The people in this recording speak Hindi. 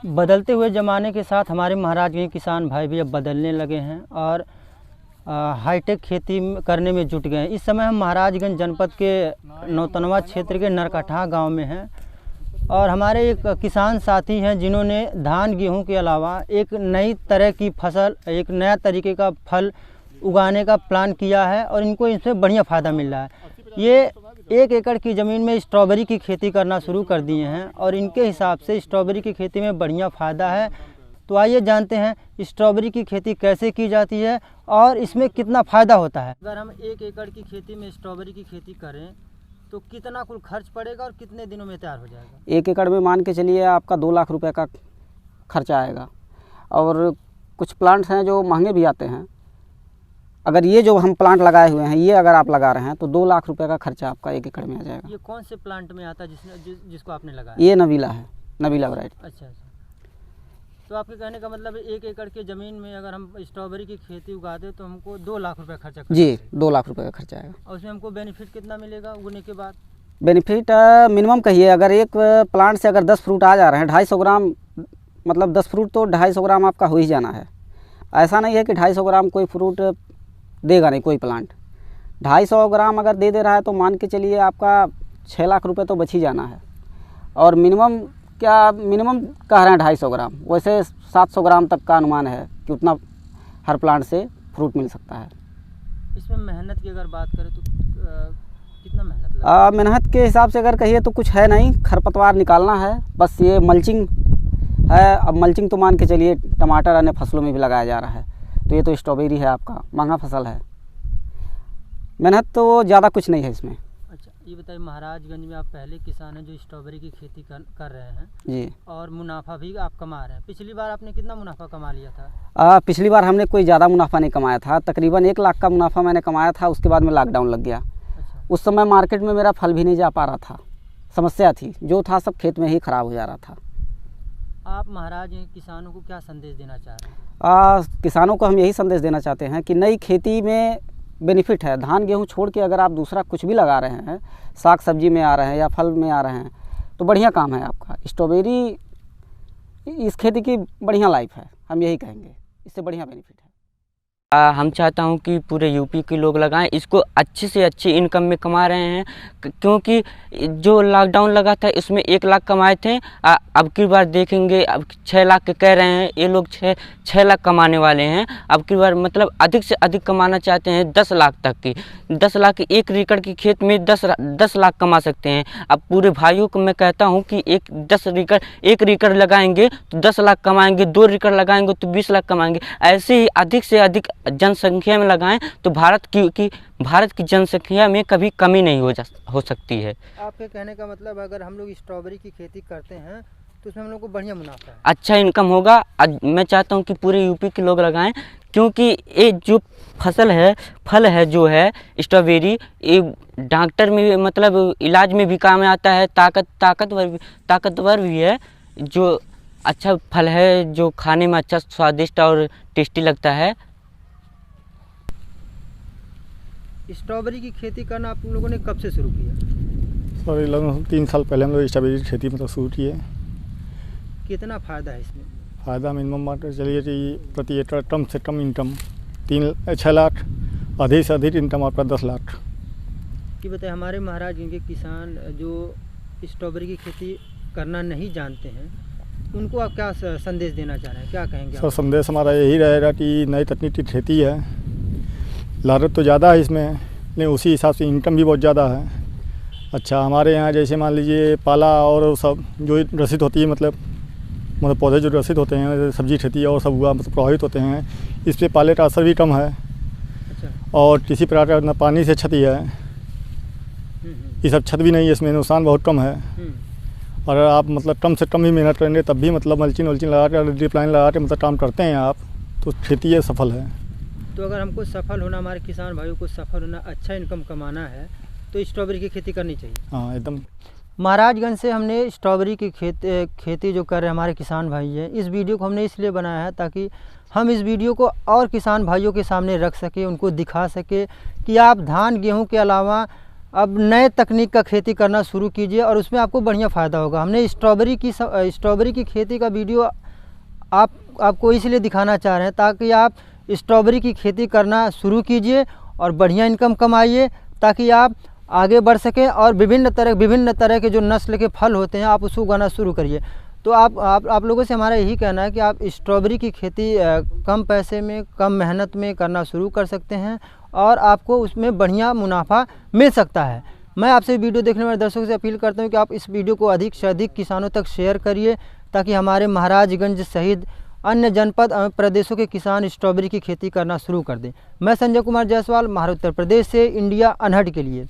बदलते हुए ज़माने के साथ हमारे महाराज के किसान भाई भी अब बदलने लगे हैं और हाईटेक खेती करने में जुट गए हैं। इस समय हम महाराजगंज जनपद के नौतनवा क्षेत्र के नरकठा गांव में हैं और हमारे एक किसान साथी हैं जिन्होंने धान गेहूं के अलावा एक नई तरह की फसल, एक नया तरीके का फल उगाने का प्लान किया है और इनको इससे बढ़िया फ़ायदा मिल रहा है। ये 1 एकड़ की ज़मीन में स्ट्रॉबेरी की खेती करना शुरू कर दिए हैं और इनके हिसाब से स्ट्रॉबेरी की खेती में बढ़िया फ़ायदा है। तो आइए जानते हैं स्ट्रॉबेरी की खेती कैसे की जाती है और इसमें कितना फ़ायदा होता है। अगर हम 1 एकड़ की खेती में स्ट्रॉबेरी की खेती करें तो कितना कुल खर्च पड़ेगा और कितने दिनों में तैयार हो जाएगा? 1 एकड़ में मान के चलिए आपका 2 लाख रुपए का खर्चा आएगा और कुछ प्लांट्स हैं जो महंगे भी आते हैं। अगर ये जो हम प्लांट लगाए हुए हैं ये अगर आप लगा रहे हैं तो 2 लाख रुपए का खर्चा आपका 1 एकड़ में आ जाएगा। ये कौन से प्लांट में आता है जिसको आपने लगाया? ये नवीला है, नवीला वैरायटी। अच्छा। तो आपके कहने का मतलब 1 एकड़ की ज़मीन में अगर हम स्ट्रॉबेरी की खेती उगा दें तो हमको 2 लाख रुपए खर्चा जी, 2 लाख रुपए का खर्चा आएगा। और उसमें हमको बेनिफिट कितना मिलेगा उगने के बाद? बेनिफिट मिनिमम कहिए, अगर एक प्लांट से अगर 10 फ्रूट आ जा रहे हैं 250 ग्राम, मतलब 10 फ्रूट तो 250 ग्राम आपका हो ही जाना है। ऐसा नहीं है कि 250 ग्राम कोई फ्रूट देगा नहीं कोई प्लांट। 250 ग्राम अगर दे रहा है तो मान के चलिए आपका 6 लाख रुपए तो बच ही जाना है। और मिनिमम कह रहे हैं 250 ग्राम, वैसे 700 ग्राम तक का अनुमान है कि उतना हर प्लांट से फ्रूट मिल सकता है। इसमें मेहनत की अगर बात करें तो कितना मेहनत लगता है? मेहनत के हिसाब से अगर कहिए तो कुछ है नहीं, खरपतवार निकालना है बस। ये मल्चिंग है। अब मल्चिंग तो मान के चलिए टमाटर अन्य फसलों में भी लगाया जा रहा है, तो ये तो स्ट्रॉबेरी है आपका महंगा फसल है। मेहनत तो ज़्यादा कुछ नहीं है इसमें। अच्छा, ये बताइए महाराजगंज में आप पहले किसान हैं जो स्ट्रॉबेरी की खेती कर रहे हैं जी, और मुनाफा भी आप कमा रहे हैं। पिछली बार आपने कितना मुनाफा कमा लिया था? पिछली बार हमने कोई ज़्यादा मुनाफा नहीं कमाया था, तकरीबन 1 लाख का मुनाफा मैंने कमाया था। उसके बाद में लॉकडाउन लग गया। अच्छा। उस समय मार्केट में मेरा फल भी नहीं जा पा रहा था, समस्या थी, जो था सब खेत में ही ख़राब हो जा रहा था। आप महाराज किसानों को क्या संदेश देना चाह रहे हैं? किसानों को हम यही संदेश देना चाहते हैं कि नई खेती में बेनिफिट है। धान गेहूं छोड़ के अगर आप दूसरा कुछ भी लगा रहे हैं, साग सब्जी में आ रहे हैं या फल में आ रहे हैं, तो बढ़िया काम है आपका। स्ट्रॉबेरी इस खेती की बढ़िया लाइफ है, हम यही कहेंगे, इससे बढ़िया बेनिफिट है। हम चाहता हूं कि पूरे यूपी के लोग लगाएं इसको, अच्छी से अच्छी इनकम में कमा रहे हैं। क्योंकि जो लॉकडाउन लगा था इसमें 1 लाख कमाए थे, अब की बार देखेंगे अब 6 लाख के कह रहे हैं ये लोग। 6 लाख कमाने वाले हैं अब की बार, मतलब अधिक से अधिक कमाना चाहते हैं 10 लाख तक की। 10 लाख की 1 एकड़ की खेत में 10 लाख कमा सकते हैं। अब पूरे भाइयों को मैं कहता हूँ कि 1 एकड़ लगाएंगे तो 10 लाख कमाएंगे, 2 एकड़ लगाएंगे तो 20 लाख कमाएंगे। ऐसे ही अधिक से अधिक जनसंख्या में लगाएं तो भारत की जनसंख्या में कभी कमी नहीं हो सकती है। आपके कहने का मतलब अगर हम लोग स्ट्रॉबेरी की खेती करते हैं तो उसमें हम लोग को बढ़िया मुनाफा है, अच्छा इनकम होगा। मैं चाहता हूं कि पूरे यूपी के लोग लगाएं, क्योंकि ये जो फल है जो है स्ट्रॉबेरी, ये डॉक्टर में मतलब इलाज में भी काम में आता है, ताकतवर भी है। जो अच्छा फल है, जो खाने में अच्छा स्वादिष्ट और टेस्टी लगता है। स्ट्रॉबेरी की खेती करना आप लोगों ने कब से शुरू किया? सर लगभग 3 साल पहले हम लोग स्ट्रॉबेरी की खेती मतलब शुरू किए। कितना फ़ायदा है इसमें? फ़ायदा मिनिमम मान के चलिए कि प्रति एकड़ कम से कम इनकम 6 लाख, अधिक से अधिक इनकम आपका 10 लाख। कि बताए हमारे महाराज के किसान जो स्ट्रॉबेरी की खेती करना नहीं जानते हैं उनको आप क्या संदेश देना चाह रहे हैं, क्या कहेंगे? सर संदेश हमारा यही रहेगा कि नई तकनीक की खेती है, लागत तो ज़्यादा है इसमें लेकिन उसी हिसाब से इनकम भी बहुत ज़्यादा है। अच्छा हमारे यहाँ जैसे मान लीजिए पाला और सब जो ग्रसित होती है, मतलब पौधे जो ग्रसित होते हैं, सब्जी खेती और सब हुआ मतलब प्रभावित होते हैं, इस पर पाले का असर भी कम है। अच्छा। और किसी प्रकार का न पानी से क्षति है, ये सब क्षति भी नहीं है, इसमें नुकसान बहुत कम है। और आप मतलब कम से कम ही मेहनत करेंगे तब भी मतलब मल्चिंग लगा के ड्रिप लाइन लगा के मतलब काम करते हैं आप, तो खेती ये सफल है। तो अगर हमको सफल होना, हमारे किसान भाइयों को सफल होना, अच्छा इनकम कमाना है तो स्ट्रॉबेरी की खेती करनी चाहिए। हाँ एकदम। महाराजगंज से हमने स्ट्रॉबेरी की खेती जो कर रहे हैं हमारे किसान भाई हैं, इस वीडियो को हमने इसलिए बनाया है ताकि हम इस वीडियो को और किसान भाइयों के सामने रख सके, उनको दिखा सके कि आप धान गेहूं के अलावा अब नए तकनीक का खेती करना शुरू कीजिए और उसमें आपको बढ़िया फ़ायदा होगा। हमने स्ट्रॉबेरी की खेती का वीडियो आपको इसलिए दिखाना चाह रहे हैं ताकि आप स्ट्रॉबेरी की खेती करना शुरू कीजिए और बढ़िया इनकम कमाइए, ताकि आप आगे बढ़ सकें और विभिन्न तरह के जो नस्ल के फल होते हैं आप उसको उगाना शुरू करिए। तो आप लोगों से हमारा यही कहना है कि आप स्ट्रॉबेरी की खेती कम पैसे में, कम मेहनत में करना शुरू कर सकते हैं और आपको उसमें बढ़िया मुनाफा मिल सकता है। मैं आपसे वीडियो देखने वाले दर्शकों से अपील करता हूं कि आप इस वीडियो को अधिक से अधिक किसानों तक शेयर करिए, ताकि हमारे महाराजगंज सहित अन्य जनपद प्रदेशों के किसान स्ट्रॉबेरी की खेती करना शुरू कर दें। मैं संजय कुमार जायसवाल, महाराष्ट्र उत्तर प्रदेश से इंडिया अनहट के लिए।